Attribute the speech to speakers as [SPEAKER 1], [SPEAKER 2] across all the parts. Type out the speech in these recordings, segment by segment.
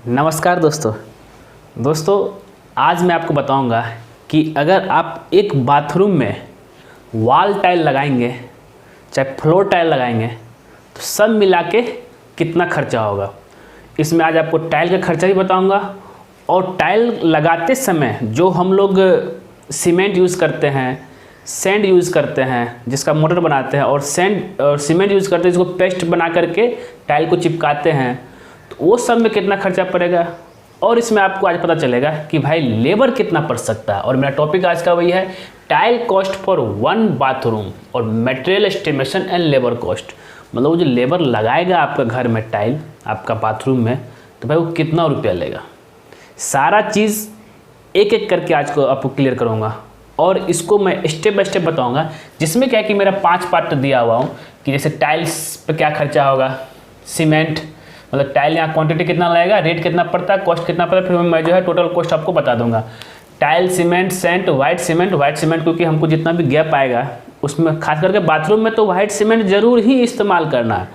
[SPEAKER 1] नमस्कार दोस्तों आज मैं आपको बताऊंगा कि अगर आप एक बाथरूम में वॉल टाइल लगाएंगे चाहे फ्लोर टाइल लगाएंगे तो सब मिला के कितना खर्चा होगा। इसमें आज आपको टाइल का खर्चा भी बताऊंगा और टाइल लगाते समय जो हम लोग सीमेंट यूज़ करते हैं, सैंड यूज़ करते हैं जिसका मोटर बनाते हैं, और सैंड और सीमेंट यूज़ करते हैं जिसको पेस्ट बना करके टाइल को चिपकाते हैं, तो वो सब में कितना खर्चा पड़ेगा। और इसमें आपको आज पता चलेगा कि भाई लेबर कितना पड़ सकता है। और मेरा टॉपिक आज का वही है, tile cost for one bathroom और material estimation and labour cost. मतलब वो जो लेबर लगाएगा आपका घर में टाइल आपका बाथरूम में, तो भाई वो कितना रुपया लेगा। सारा चीज़ एक एक करके आज को आपको क्लियर करूँगा और इसको मैं स्टेप बाय स्टेप बताऊँगा, जिसमें क्या है कि मेरा 5 पार्ट दिया हुआ हूँ कि जैसे टाइल्स पे क्या खर्चा होगा, सीमेंट मतलब टाइल यहाँ क्वांटिटी कितना लगेगा, रेट कितना पड़ता है, कॉस्ट कितना पड़ता है, फिर मैं जो है टोटल कॉस्ट आपको बता दूंगा। Tile, cement, sand, white cement क्योंकि हमको जितना भी गैप आएगा उसमें खास करके बाथरूम में तो वाइट सीमेंट ज़रूर ही इस्तेमाल करना है।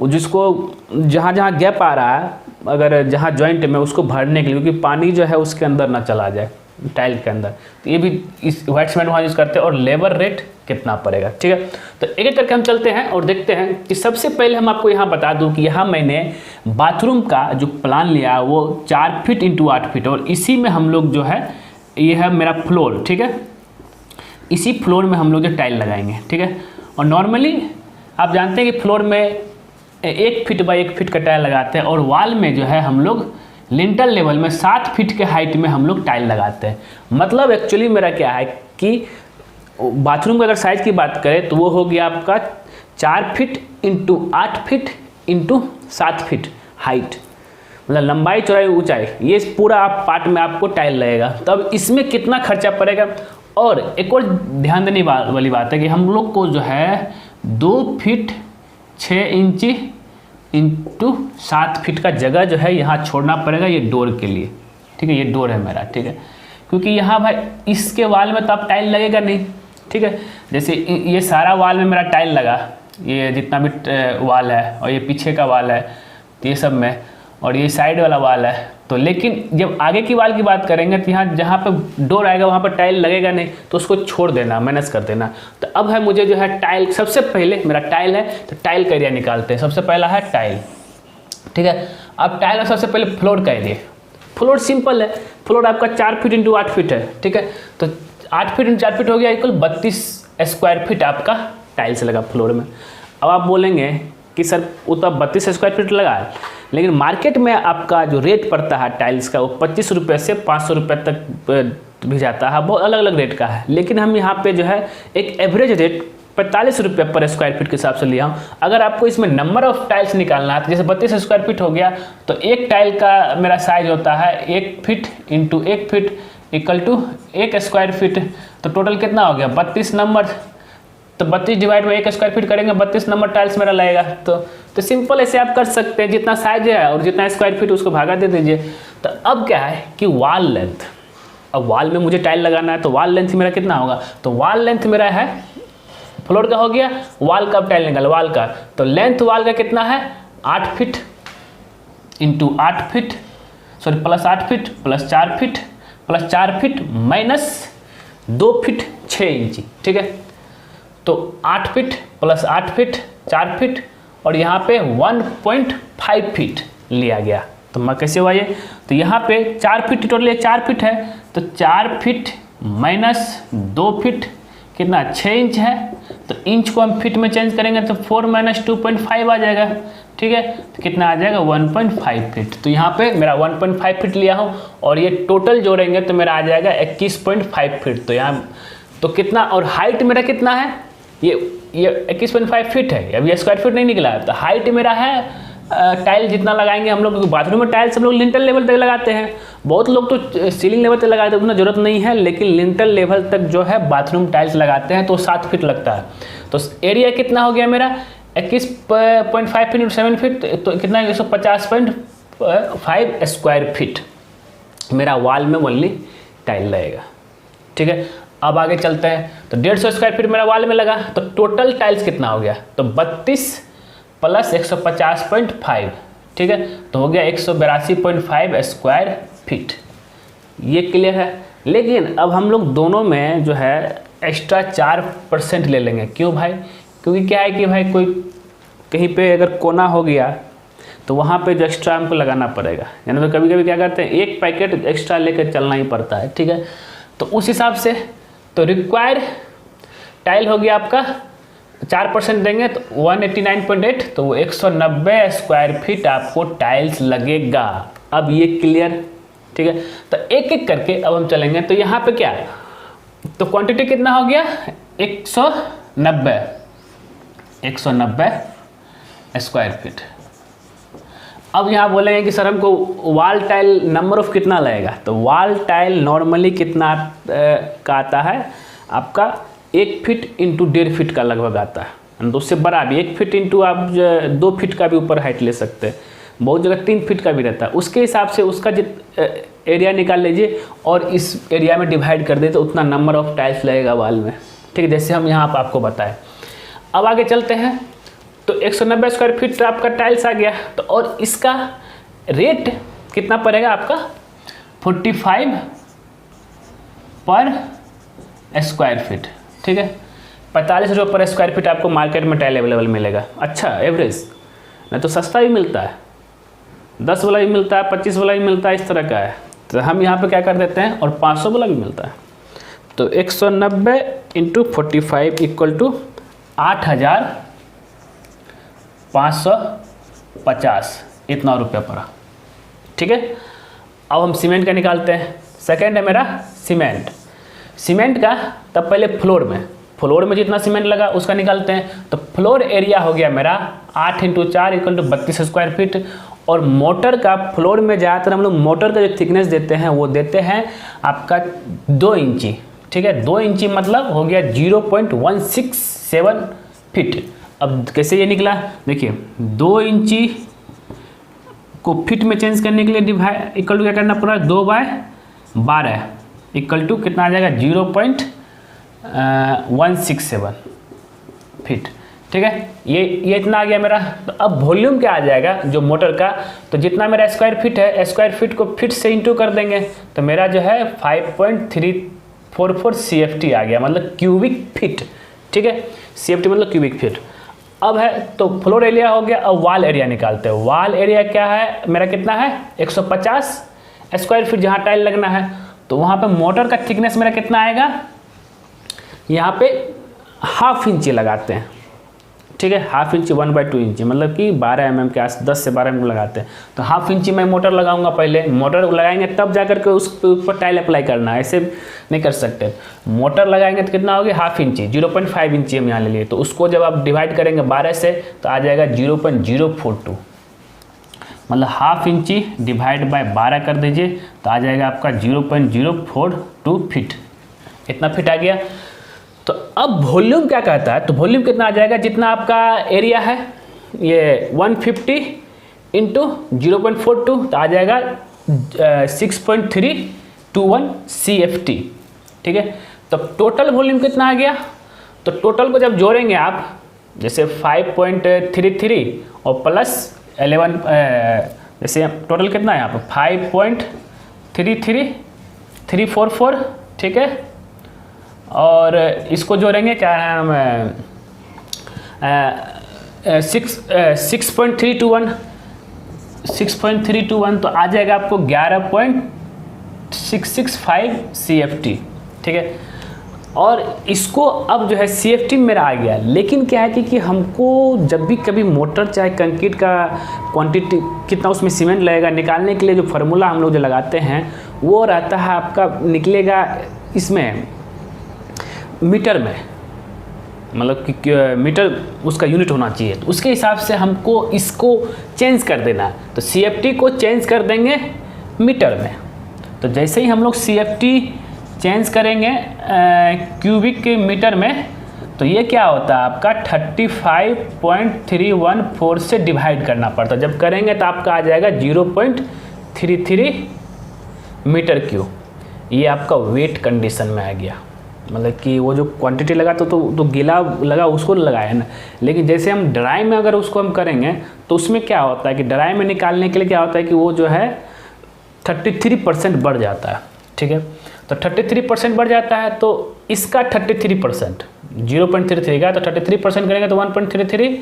[SPEAKER 1] जिसको जहाँ जहाँ गैप आ रहा है अगर जहाँ जॉइंट में उसको भरने के लिए, क्योंकि पानी जो है उसके अंदर ना चला जाए टाइल के अंदर, तो ये भी इस वाइट सीमेंट वहाँ यूज़ करते हैं। और लेबर रेट कितना पड़ेगा, ठीक है। तो एक एक करके हम चलते हैं और देखते हैं कि सबसे पहले हम आपको यहाँ बता दूं कि यहाँ मैंने बाथरूम का जो प्लान लिया वो 4 फीट इंटू 8 फीट, और इसी में हम लोग जो है ये है मेरा फ्लोर, ठीक है। इसी फ्लोर में हम लोग जो टाइल लगाएंगे, ठीक है। और नॉर्मली आप जानते हैं कि फ्लोर में 1 फीट बाई 1 फीट का टाइल लगाते हैं, और वॉल में जो है हम लोग लिंटल लेवल में 7 फीट के हाइट में हम लोग टाइल लगाते हैं। मतलब एक्चुअली मेरा क्या है कि बाथरूम का अगर साइज़ की बात करें तो वो हो गया आपका 4 feet into 8 feet into 7 feet height, मतलब लंबाई चौड़ाई ऊंचाई, ये पूरा आप पार्ट में आपको टाइल लगेगा। तब इसमें कितना खर्चा पड़ेगा। और एक और ध्यान देने वाली बात है कि हम लोग को जो है 2 फीट 6 इंची इंटू 7 फीट का जगह जो है यहाँ छोड़ना पड़ेगा ये डोर के लिए, ठीक है। ये डोर है मेरा, ठीक है, क्योंकि यहाँ भाई इसके वाल में तो आप टाइल लगेगा नहीं, ठीक है। जैसे ये सारा वाल में मेरा टाइल लगा, ये जितना भी वाल है, और ये पीछे का वाल है तो ये सब में, और ये साइड वाला वाल है, तो लेकिन जब आगे की वाल की बात करेंगे तो यहाँ जहाँ पे डोर आएगा वहाँ पर टाइल लगेगा नहीं, तो उसको छोड़ देना, माइनस कर देना। तो अब है मुझे जो है टाइल, सबसे पहले मेरा टाइल है तो टाइल का एरिया निकालते हैं। सबसे पहला है टाइल, ठीक है। अब टाइल में सबसे पहले फ्लोर का एरिया। फ्लोर सिंपल है, फ्लोर आपका 4 फीट इंटू 8 फीट है, ठीक है। तो 8 फीट इंटू 4 फीट हो गया इक्वल 32 स्क्वायर फीट आपका टाइल्स लगा फ्लोर में। अब आप बोलेंगे कि सर वो तो 32 स्क्वायर फीट लगा है, लेकिन मार्केट में आपका जो रेट पड़ता है टाइल्स का वो 25 रुपये से 500 रुपये तक भी जाता है, बहुत अलग अलग रेट का है। लेकिन हम यहाँ पे जो है एक एवरेज रेट 45 रुपये पर स्क्वायर फीट के हिसाब से लिया हूँ। अगर आपको इसमें नंबर ऑफ टाइल्स निकालना है तो जैसे 32 स्क्वायर फीट हो गया तो एक टाइल का मेरा साइज होता है 1 feet into 1 feet equal to 1 square feet. तो टोटल कितना हो गया 32 नंबर, तो 32 डिवाइड में 1 स्क्वायर फीट करेंगे 32 नंबर टाइल्स मेरा लगेगा। तो सिंपल ऐसे आप कर सकते हैं, जितना साइज है और जितना स्क्वायर फीट उसको भागा दे दीजिए। तो अब क्या है कि वॉल लेंथ, अब वॉल में मुझे टाइल लगाना है तो वॉल लेंथ मेरा कितना होगा, तो वॉल लेंथ मेरा है, फ्लोर का हो गया, वॉल का टाइल निकाल वॉल का, तो लेंथ वॉल का कितना है 8 feet into 8 feet sorry plus 8 feet plus 4 feet plus 4 feet minus 2 feet 6 इंची, ठीक है। तो 8 फीट प्लस 8 फीट 4 फीट और यहाँ पे 1.5 फीट लिया गया। तो मैं कैसे हुआ ये, तो यहाँ पे 4 फीट टोटल 4 फीट है, तो 4 फीट माइनस 2 फीट कितना 6 इंच है, तो इंच को हम फीट में चेंज करेंगे तो 4 माइनस 2.5 आ जाएगा, ठीक है। तो कितना आ जाएगा 1.5 फीट। तो यहाँ पे मेरा 1.5 फीट लिया हूँ और ये टोटल जोड़ेंगे तो मेरा आ जाएगा 21.5 फीट। तो यहाँ तो कितना, और हाइट मेरा कितना है, ये 21.5 फीट है, अभी स्क्वायर फीट नहीं निकला है। तो हाइट मेरा है टाइल जितना लगाएंगे हम लोग, बाथरूम में टाइल्स हम लोग लिंटल लेवल तक लगाते हैं, बहुत लोग तो सीलिंग लेवल तक लगाते हैं, उतना ज़रूरत नहीं है, लेकिन लिंटल लेवल तक जो है बाथरूम टाइल्स लगाते हैं तो 7 फीट लगता है। तो एरिया कितना हो गया मेरा 21.5 फीट 7 फीट, तो कितना 150.5 स्क्वायर फीट मेरा वॉल में ओनली टाइल लगेगा, ठीक है। अब आगे चलते हैं, तो 150 स्क्वायर फीट मेरा वॉल में लगा, तो टोटल टाइल्स कितना हो गया, तो 32 प्लस 150.5, ठीक है, तो हो गया 182.5 स्क्वायर फीट। ये क्लियर है। लेकिन अब हम लोग दोनों में जो है एक्स्ट्रा 4% ले लेंगे। क्यों भाई? क्योंकि क्या है कि भाई कोई कहीं पे अगर कोना हो गया तो वहाँ पे जो एक्स्ट्रा हमको लगाना पड़ेगा, यानी तो कभी कभी क्या करते हैं एक पैकेट एक्स्ट्रा लेकर चलना ही पड़ता है। ठीक है, तो उस हिसाब से तो रिक्वायर्ड टाइल हो गया आपका 4% देंगे तो 189.8, तो वो 190 स्क्वायर फीट आपको टाइल्स लगेगा। अब ये क्लियर? ठीक है, तो एक एक करके अब हम चलेंगे। तो यहाँ पे क्या, तो क्वांटिटी कितना हो गया 190 स्क्वायर फीट। अब यहाँ बोलेंगे कि सर हमको वॉल टाइल नंबर ऑफ कितना लगेगा, तो वॉल टाइल नॉर्मली कितना का आता है आपका 1 फीट इंटू 1.5 फीट का लगभग आता है, तो उससे बड़ा भी 1 फीट इंटू आप 2 फीट का भी ऊपर हाइट ले सकते हैं, बहुत जगह 3 फीट का भी रहता है। उसके हिसाब से उसका एरिया निकाल लीजिए और इस एरिया में डिवाइड कर दे तो उतना नंबर ऑफ टाइल्स लगेगा वॉल में। ठीक है, जैसे हम यहाँ पर आपको बताएं। अब आगे चलते हैं, तो 190 स्क्वायर फीट आपका टाइल्स आ गया, तो और इसका रेट कितना पड़ेगा आपका 45 पर स्क्वायर फीट। ठीक है, 45 रुपये पर स्क्वायर फीट आपको मार्केट में टाइल अवेलेबल मिलेगा। अच्छा एवरेज, नहीं तो सस्ता भी मिलता है, 10 वाला भी मिलता है, 25 वाला भी मिलता है, इस तरह का है। तो हम यहाँ पे क्या कर देते हैं, और 500 वाला भी मिलता है। तो 190 इंटू 45 इक्वल टू 8,550 इतना रुपया पड़ा। ठीक है, अब हम सीमेंट का निकालते हैं। सेकेंड है मेरा सीमेंट का, तब पहले फ्लोर में जितना सीमेंट लगा उसका निकालते हैं। तो फ्लोर एरिया हो गया मेरा 8 into 4 equal to 32 square feet. और मोटर का फ्लोर में ज़्यादातर हम लोग मोटर का जो थिकनेस देते हैं वो देते हैं आपका 2 इंची। ठीक है, 2 इंची मतलब हो गया 0.167 फीट। अब कैसे ये निकला, देखिए 2 इंची को फीट में चेंज करने के लिए डिवाइड इक्वल टू क्या करना पड़ा, 2/12 इक्वल टू कितना आ जाएगा 0.167 फीट। ठीक है, ये इतना आ गया मेरा। तो अब वॉल्यूम क्या आ जाएगा जो मोटर का, तो जितना मेरा स्क्वायर फीट है, स्क्वायर फीट को फीट से इंटू कर देंगे, तो मेरा जो है 5.344 CFT आ गया, मतलब क्यूबिक फीट। ठीक है, CFT मतलब क्यूबिक फीट। अब है तो फ्लोर एरिया हो गया। अब वॉल एरिया निकालते हैं। वॉल एरिया क्या है मेरा, कितना है 150 स्क्वायर फीट जहाँ टाइल लगना है। तो वहाँ पे मोटर का थिकनेस मेरा कितना आएगा, यहाँ पे 1/2 इंची लगाते हैं। ठीक है, 1/2 इंची 1/2 इंची मतलब कि 12 mm के आस 10 से 12 mm लगाते हैं। तो 1/2 इंची मैं मोटर लगाऊंगा, पहले मोटर लगाएंगे तब जा करके उस ऊपर टाइल अप्लाई करना है, ऐसे नहीं कर सकते। मोटर लगाएंगे तो कितना होगी 1/2 इंची, 0.5 इंची हम यहाँ ले लिए। तो उसको जब आप डिवाइड करेंगे 12 से तो आ जाएगा 0.042, मतलब 1/2 इंची डिवाइड बाय 12 कर दीजिए तो आ जाएगा आपका 0.042 फीट। इतना फीट आ गया। तो अब वॉल्यूम क्या कहता है, तो वॉल्यूम कितना आ जाएगा, जितना आपका एरिया है ये 150 इंटू 0.42 तो आ जाएगा 6.321 CFT। ठीक है, तो टोटल वॉल्यूम कितना आ गया, तो टोटल को जब जोड़ेंगे आप, जैसे 5.33 और प्लस 11, जैसे टोटल कितना है यहाँ पर 5.33344। ठीक है, और इसको जोड़ेंगे क्या नाम है 6.321 तो आ जाएगा आपको 11.665 CFT। ठीक है, और इसको अब जो है CFT मेरा आ गया। लेकिन क्या है कि हमको जब भी कभी मोटर चाहे कंक्रीट का क्वांटिटी कितना उसमें सीमेंट लगेगा निकालने के लिए जो फार्मूला हम लोग जो लगाते हैं वो रहता है आपका, निकलेगा इसमें मीटर में, मतलब कि मीटर उसका यूनिट होना चाहिए। तो उसके हिसाब से हमको इसको चेंज कर देना है। तो CFT को चेंज कर देंगे मीटर में। तो जैसे ही हम लोग CFT चेंज करेंगे क्यूबिक के मीटर में, तो ये क्या होता है आपका 35.314 से डिवाइड करना पड़ता है। जब करेंगे तो आपका आ जाएगा 0.33 मीटर क्यूब। ये आपका वेट कंडीशन में आ गया। मतलब कि वो जो क्वांटिटी लगा तो गीला लगा उसको लगाया ना। लेकिन जैसे हम ड्राई में अगर उसको हम करेंगे तो उसमें क्या होता है कि ड्राई में निकालने के लिए क्या होता है कि वो जो है 33% बढ़ जाता है। ठीक है, तो 33% बढ़ जाता है, तो इसका 33% 0.33 का, तो 33% करेंगे तो 1.33,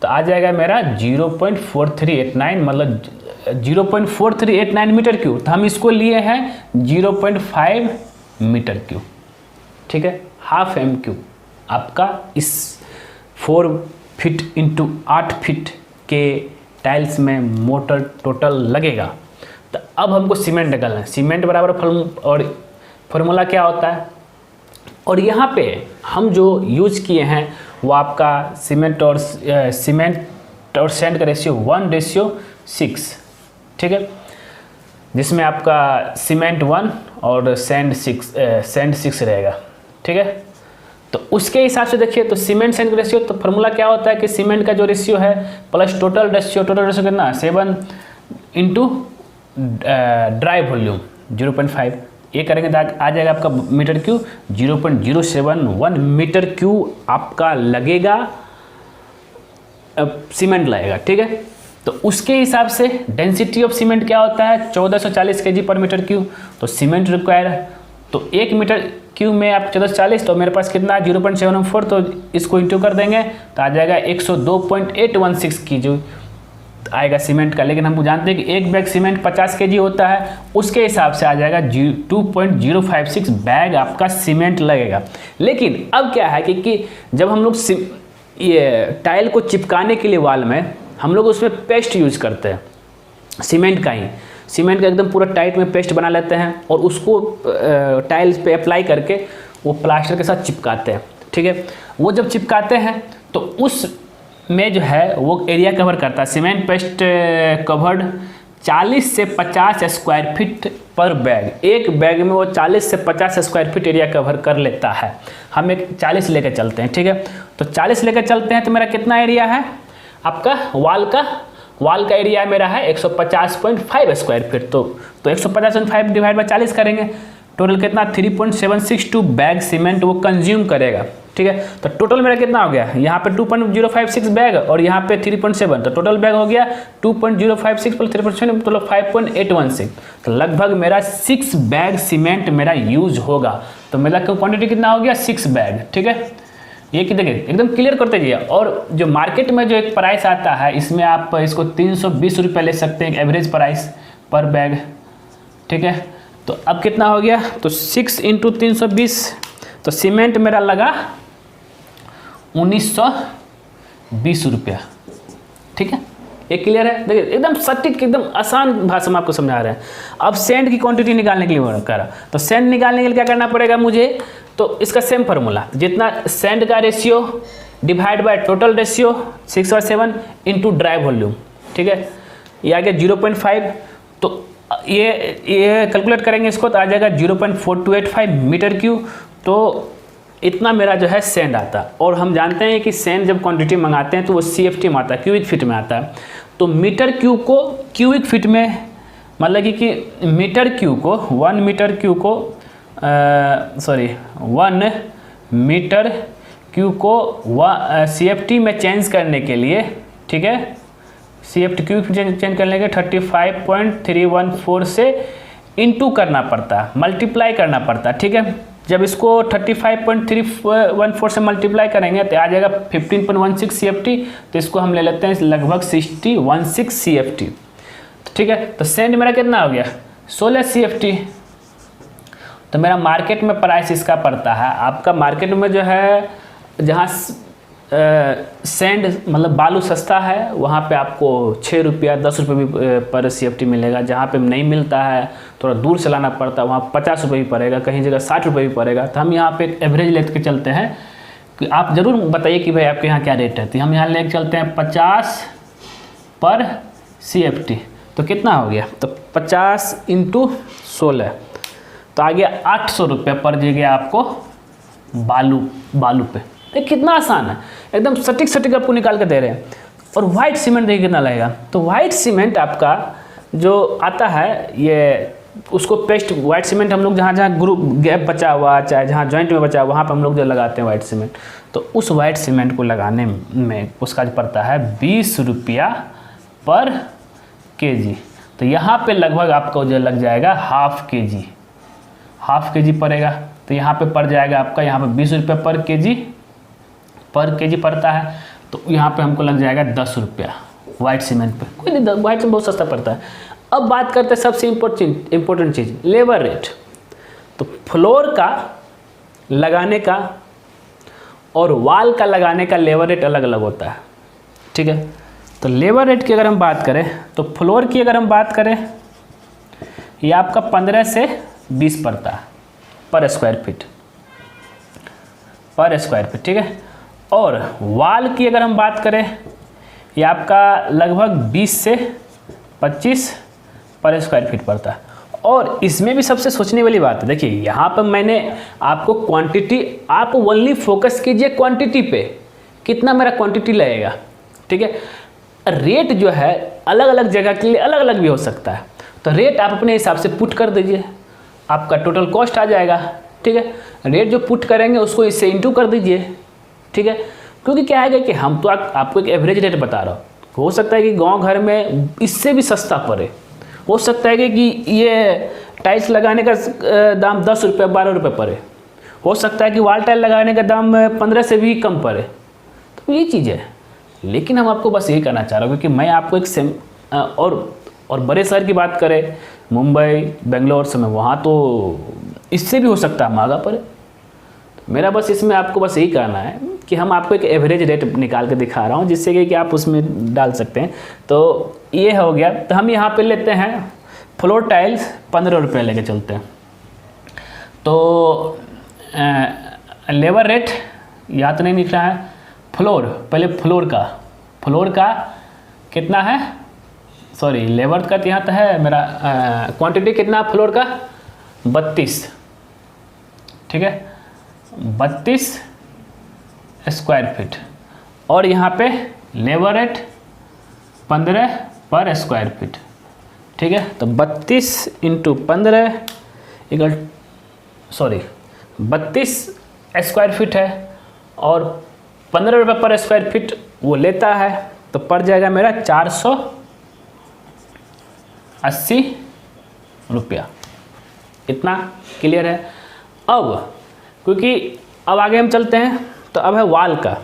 [SPEAKER 1] तो आ जाएगा मेरा 0.4389, मतलब 0.4389 मीटर क्यूब। तो हम इसको लिए हैं 0.5 मीटर क्यूब। ठीक है, हाफ एम क्यूब आपका इस 4 फीट इंटू 8 फीट के टाइल्स में मोटर टोटल लगेगा। तो अब हमको सीमेंट निकालना है। सीमेंट बराबर और फॉर्मूला क्या होता है, और यहाँ पे हम जो यूज किए हैं वो आपका सीमेंट और सैंड का रेशियो 1:6। ठीक है, जिसमें आपका सीमेंट 1 और सैंड 6 रहेगा। ठीक है, तो उसके हिसाब से देखिए, तो सीमेंट सैंड का रेशियो, तो फार्मूला क्या होता है कि सीमेंट का जो रेशियो है प्लस टोटल रेशियो कितना 7 इंटू ड्राई वॉल्यूम 0.5, ये करेंगे तो आ जाएगा आपका मीटर क्यूब 0.071 मीटर क्यूब आपका लगेगा, सीमेंट लगेगा। ठीक है, तो उसके हिसाब से डेंसिटी ऑफ सीमेंट क्या होता है 1440 kg पर मीटर क्यूब। तो सीमेंट रिक्वायर है, तो 1 मीटर क्यूब में आप 1440, तो मेरे पास कितना 0.714, तो इसको इंटू कर देंगे तो आ जाएगा 102.816 kg आएगा सीमेंट का। लेकिन हम जानते हैं कि एक बैग सीमेंट 50 kg होता है, उसके हिसाब से आ जाएगा 2.056 बैग आपका सीमेंट लगेगा। लेकिन अब क्या है कि जब हम लोग ये टाइल को चिपकाने के लिए वाल में हम लोग उसमें पेस्ट यूज करते हैं, सीमेंट का एकदम पूरा टाइट में पेस्ट बना लेते हैं और उसको टाइल्स पे अप्लाई करके वो प्लास्टर के साथ चिपकाते हैं। ठीक है, वो जब चिपकाते हैं तो उस में जो है वो एरिया कवर करता है। सीमेंट पेस्ट कवर्ड 40 से 50 स्क्वायर फीट पर बैग, एक बैग में वो 40 से 50 स्क्वायर फीट एरिया कवर कर लेता है। हम एक 40 लेकर चलते हैं। ठीक है, तो 40 लेकर चलते हैं तो मेरा कितना एरिया है आपका वाल का एरिया मेरा है 150.5 स्क्वायर फीट। तो 150.5 डिवाइड बाय 40 करेंगे, टोटल कितना 3.762 बैग सीमेंट वो कंज्यूम करेगा। ठीक है, तो टोटल मेरा कितना हो गया, यहाँ पे 2.056 बैग और यहाँ पे 3.7, तो टोटल बैग हो गया 2.056 प्लस 3.7 टोटल 5.816। तो लगभग मेरा 6 बैग सीमेंट मेरा यूज होगा। तो मेरा क्वांटिटी कितना हो गया 6 बैग। ठीक है, ये कि देखिए एकदम क्लियर करते जाइए। और जो मार्केट में जो एक प्राइस आता है इसमें आप इसको 320 रुपये ले सकते हैं एवरेज प्राइस पर बैग। ठीक है, तो अब कितना हो गया, तो 6 इंटू 320, तो सीमेंट मेरा लगा 1920 रुपया। ठीक है, ये क्लियर है। देखिए एकदम सटीक, एकदम आसान भाषा में आपको समझा रहे हैं। अब सैंड की क्वांटिटी निकालने के लिए करा, तो सैंड निकालने के लिए क्या करना पड़ेगा मुझे, तो इसका सेम फार्मूला, जितना सैंड का ratio divide by total ratio 6 और 7 इंटू ड्राई वॉल्यूम। ठीक है, ये आ गया 0.5, तो ये कैलकुलेट करेंगे इसको तो आ जाएगा 0.4285 मीटर क्यूब। तो इतना मेरा जो है सैंड आता है। और हम जानते हैं कि सैंड जब क्वांटिटी मंगाते हैं तो वो CFT में आता है, क्यूबिक फीट में आता है। तो मीटर क्यूब को क्यूबिक फीट में, मतलब कि मीटर क्यूब को 1 मीटर क्यूब को 1 मीटर क्यूब को CFT में चेंज करने के लिए, ठीक है, CFT क्यूब चेंज करने के 35.314 से इंटू करना पड़ता है, मल्टीप्लाई करना पड़ता है। ठीक है, जब इसको 35.314 से मल्टीप्लाई करेंगे तो आ जाएगा 15.16 CFT। तो इसको हम ले लेते हैं लगभग 16 CFT। ठीक है, तो सैंड मेरा कितना हो गया 16 CFT। तो मेरा मार्केट में प्राइस इसका पड़ता है, आपका मार्केट में जो है जहाँ सैंड मतलब बालू सस्ता है वहाँ पे आपको 6 रुपया 10 रुपये भी पर CFT मिलेगा। जहाँ पे नहीं मिलता है, थोड़ा दूर से लाना पड़ता है, वहाँ 50 रुपये भी पड़ेगा, कहीं जगह 60 रुपये भी पड़ेगा। तो हम यहाँ पे एक एवरेज लेके चलते हैं कि आप ज़रूर बताइए कि भाई आपके यहाँ क्या रेट है। तो हम यहाँ लेके चलते हैं 50 पर CFT। तो कितना हो गया, तो 50 इंटू 16, तो आ गया 800 रुपये पर जगह आपको बालू पे। देखिए कितना आसान है, एकदम सटीक आपको निकाल के दे रहे हैं। और वाइट सीमेंट देखिए कितना लगेगा, तो वाइट सीमेंट आपका जो आता है ये उसको पेस्ट वाइट सीमेंट हम लोग जहाँ जहाँ ग्रुप गैप बचा हुआ, चाहे जहाँ जॉइंट में बचा वहाँ पर हम लोग जो लगाते हैं वाइट सीमेंट, तो उस वाइट सीमेंट को लगाने में उसका जो पड़ता है 20 रुपया पर केजी। तो यहाँ पे लगभग आपको जो लग जाएगा हाफ के जी पड़ेगा। तो यहाँ पे पड़ जाएगा आपका, यहाँ पे 20 रुपये पर केजी पड़ता है, तो यहाँ पे हमको लग जाएगा 10 रुपया वाइट सीमेंट पे। कोई नहीं, वाइट सीमेंट बहुत सस्ता पड़ता है। अब बात करते हैं सबसे इम्पोर्टेंट चीज़, लेबर रेट। तो फ्लोर का लगाने का और वॉल का लगाने का लेबर रेट अलग अलग होता है, ठीक है। तो लेबर रेट की अगर हम बात करें, तो फ्लोर की अगर हम बात करें, ये आपका 15 से 20 पड़ता है पर स्क्वायर फीट, ठीक है। और वॉल की अगर हम बात करें, ये आपका लगभग 20 से 25 पर स्क्वायर फीट पड़ता है। और इसमें भी सबसे सोचने वाली बात है, देखिए यहाँ पर मैंने आपको क्वांटिटी, आप ओनली फोकस कीजिए क्वांटिटी पे, कितना मेरा क्वांटिटी लगेगा, ठीक है। रेट जो है अलग अलग जगह के लिए अलग अलग भी हो सकता है, तो रेट आप अपने हिसाब से पुट कर दीजिए, आपका टोटल कॉस्ट आ जाएगा, ठीक है। रेट जो पुट करेंगे उसको इससे इंटू कर दीजिए, ठीक है। क्योंकि क्या है कि हम तो आपको एक एवरेज रेट बता रहा हूँ, हो सकता है कि गांव घर में इससे भी सस्ता पड़े, हो सकता है कि ये टाइल्स लगाने का दाम 10 रुपये 12 रुपये पड़े, हो सकता है कि वॉल टाइल लगाने का दाम 15 से भी कम पड़े। तो ये चीज़ है, लेकिन हम आपको बस यही कहना चाह रहा हूँ, क्योंकि मैं आपको एक और बड़े शहर की बात करें, मुंबई बेंगलोर समय, वहाँ तो इससे भी हो सकता है महंगा पड़े। मेरा बस इसमें आपको बस यही कहना है कि हम आपको एक एवरेज रेट निकाल के दिखा रहा हूँ, जिससे कि आप उसमें डाल सकते हैं। तो ये हो गया। तो हम यहाँ पे लेते हैं फ्लोर टाइल्स 15 रुपये लेके चलते हैं। तो लेबर रेट याद तो नहीं दिख रहा है, फ्लोर, पहले फ्लोर का कितना है, सॉरी लेबर का यहाँ तो है मेरा, क्वांटिटी कितना फ्लोर का 32, ठीक है, 32 स्क्वायर फीट। और यहाँ पे लेबर रेट 15 पर स्क्वायर फीट, ठीक है। तो 32 × 15 इक्वल, सॉरी 32 स्क्वायर फीट है और 15 रुपये पर स्क्वायर फीट वो लेता है, तो पड़ जाएगा मेरा 480 रुपया। इतना क्लियर है। अब क्योंकि अब आगे हम चलते हैं, तो अब है वाल का,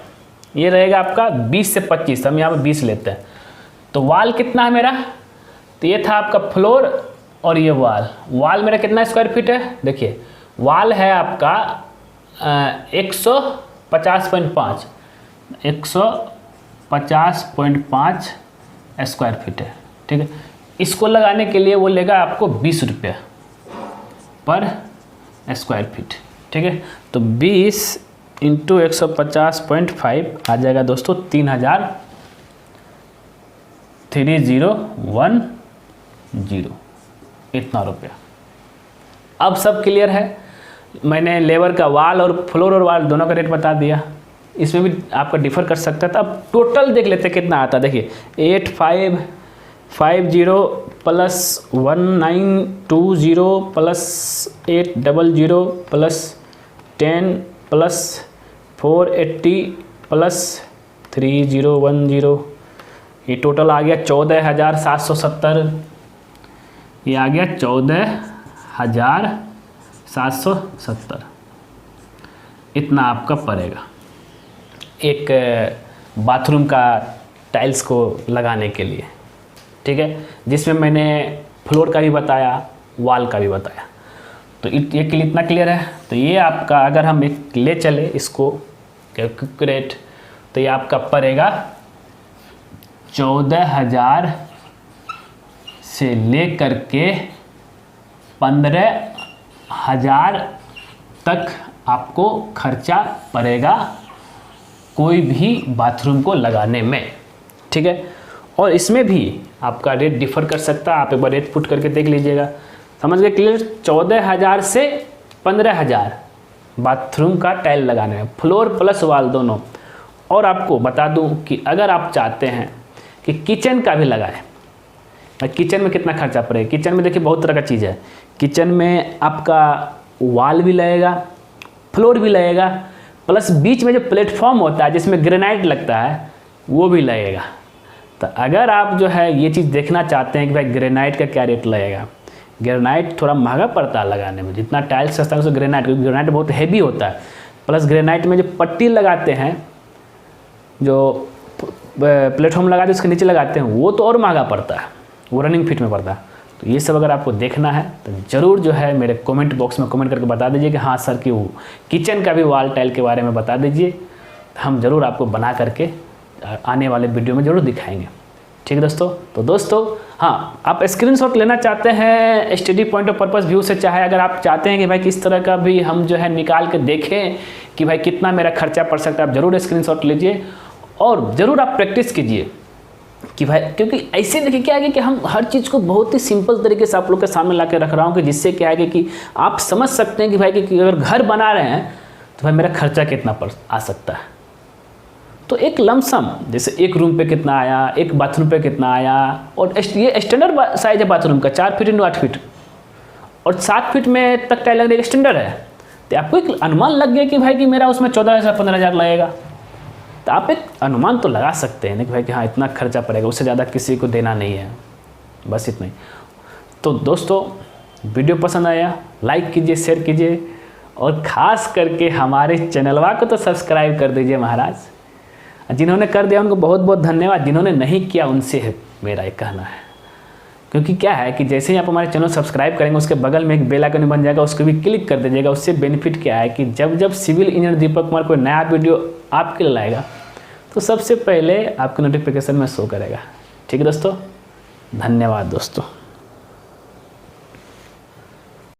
[SPEAKER 1] ये रहेगा आपका 20 से 25, हम यहाँ पे 20 लेते हैं। तो वाल कितना है मेरा, तो ये था आपका फ्लोर और ये वाल मेरा कितना स्क्वायर फीट है, देखिए वाल है आपका 150.5 स्क्वायर फीट है, ठीक है। इसको लगाने के लिए वो लेगा आपको 20 रुपये पर स्क्वायर फीट, ठीक है। तो 20 × 150.5 आ जाएगा दोस्तों 3010 इतना रुपया। अब सब क्लियर है, मैंने लेबर का वाल और फ्लोर और वाल दोनों का रेट बता दिया। इसमें भी आपका डिफर कर सकता था। अब टोटल देख लेते कितना आता है, देखिए 8550 + 1920 + 800 + 10 + 480 + 3010, ये टोटल आ गया 14,770। ये आ गया 14,770, इतना आपका पड़ेगा एक बाथरूम का टाइल्स को लगाने के लिए, ठीक है। जिसमें मैंने फ्लोर का भी बताया, वॉल का भी बताया। तो ये के लिए इतना क्लियर है। तो ये आपका अगर हम एक ले चले इसको कैलकुलेट, तो ये आपका पड़ेगा 14,000 से लेकर के 15,000 तक आपको खर्चा पड़ेगा कोई भी बाथरूम को लगाने में, ठीक है। और इसमें भी आपका रेट डिफर कर सकता है, आप एक बार रेट पुट करके देख लीजिएगा, समझ गए क्लियर। 14,000 से 15,000 बाथरूम का टाइल लगाने में, फ्लोर प्लस वॉल दोनों। और आपको बता दूं कि अगर आप चाहते हैं कि किचन का भी लगाएं, किचन में कितना खर्चा पड़ेगा। किचन में देखिए बहुत तरह का चीज़ है। किचन में आपका वॉल भी लगेगा, फ्लोर भी लगेगा, प्लस बीच में जो प्लेटफॉर्म होता है जिसमें ग्रेनाइट लगता है वो भी लगेगा। तो अगर आप जो है ये चीज़ देखना चाहते हैं कि भाई ग्रेनाइट का क्या रेट लगेगा, ग्रेनाइट थोड़ा महंगा पड़ता है लगाने में, जितना टाइल्स सस्ता है उससे ग्रेनाइट, क्योंकि ग्रेनाइट बहुत हैवी होता है। प्लस ग्रेनाइट में जो पट्टी लगाते हैं, जो प्लेटफॉर्म लगाते हैं उसके नीचे लगाते हैं, वो तो और महंगा पड़ता है, वो रनिंग फिट में पड़ता है। तो ये सब अगर आपको देखना है तो ज़रूर जो है मेरे कमेंट बॉक्स में कमेंट करके बता दीजिए कि हाँ सर कि वो किचन का भी वॉल टाइल के बारे में बता दीजिए। हम ज़रूर आपको बना करके आने वाले वीडियो में ज़रूर दिखाएंगे। ठीक है दोस्तों। तो दोस्तों हाँ, आप स्क्रीनशॉट लेना चाहते हैं study point of purpose view से, चाहे अगर आप चाहते हैं कि भाई किस तरह का भी हम जो है निकाल के देखें कि भाई कितना मेरा खर्चा पड़ सकता है, आप ज़रूर स्क्रीनशॉट लीजिए और ज़रूर आप प्रैक्टिस कीजिए कि भाई, क्योंकि ऐसे देखिए क्या है कि हम हर चीज़ को बहुत ही सिंपल तरीके से आप लोग के सामने ला के रख रहा हूँ कि जिससे क्या है कि आप समझ सकते हैं कि भाई कि अगर घर बना रहे हैं तो भाई मेरा खर्चा कितना पड़ आ सकता है। तो एक लमसम, जैसे एक रूम पे कितना आया, एक बाथरूम पे कितना आया, और ये स्टैंडर्ड साइज है बाथरूम का 4 फीट × 8 फीट, और 7 फीट में तक टाइल लगने का स्टैंडर्ड है। तो आपको एक अनुमान लग गया कि भाई कि मेरा उसमें 14,000 15,000 लगेगा। तो आप एक अनुमान तो लगा सकते हैं ना कि भाई कि हाँ इतना खर्चा पड़ेगा, उससे ज़्यादा किसी को देना नहीं है, बस इतना ही। तो दोस्तों वीडियो पसंद आया लाइक कीजिए, शेयर कीजिए, और ख़ास करके हमारे चैनलवा को तो सब्सक्राइब कर दीजिए महाराज। जिन्होंने कर दिया उनको बहुत बहुत धन्यवाद, जिन्होंने नहीं किया उनसे है मेरा एक कहना है। क्योंकि क्या है कि जैसे ही आप हमारे चैनल सब्सक्राइब करेंगे उसके बगल में एक बेल आइकन बन जाएगा, उसको भी क्लिक कर दीजिएगा। उससे बेनिफिट क्या है कि जब जब सिविल इंजीनियर दीपक कुमार कोई नया वीडियो आपके लिए लाएगा तो सबसे पहले आपके नोटिफिकेशन में शो करेगा। ठीक है दोस्तों, धन्यवाद दोस्तों।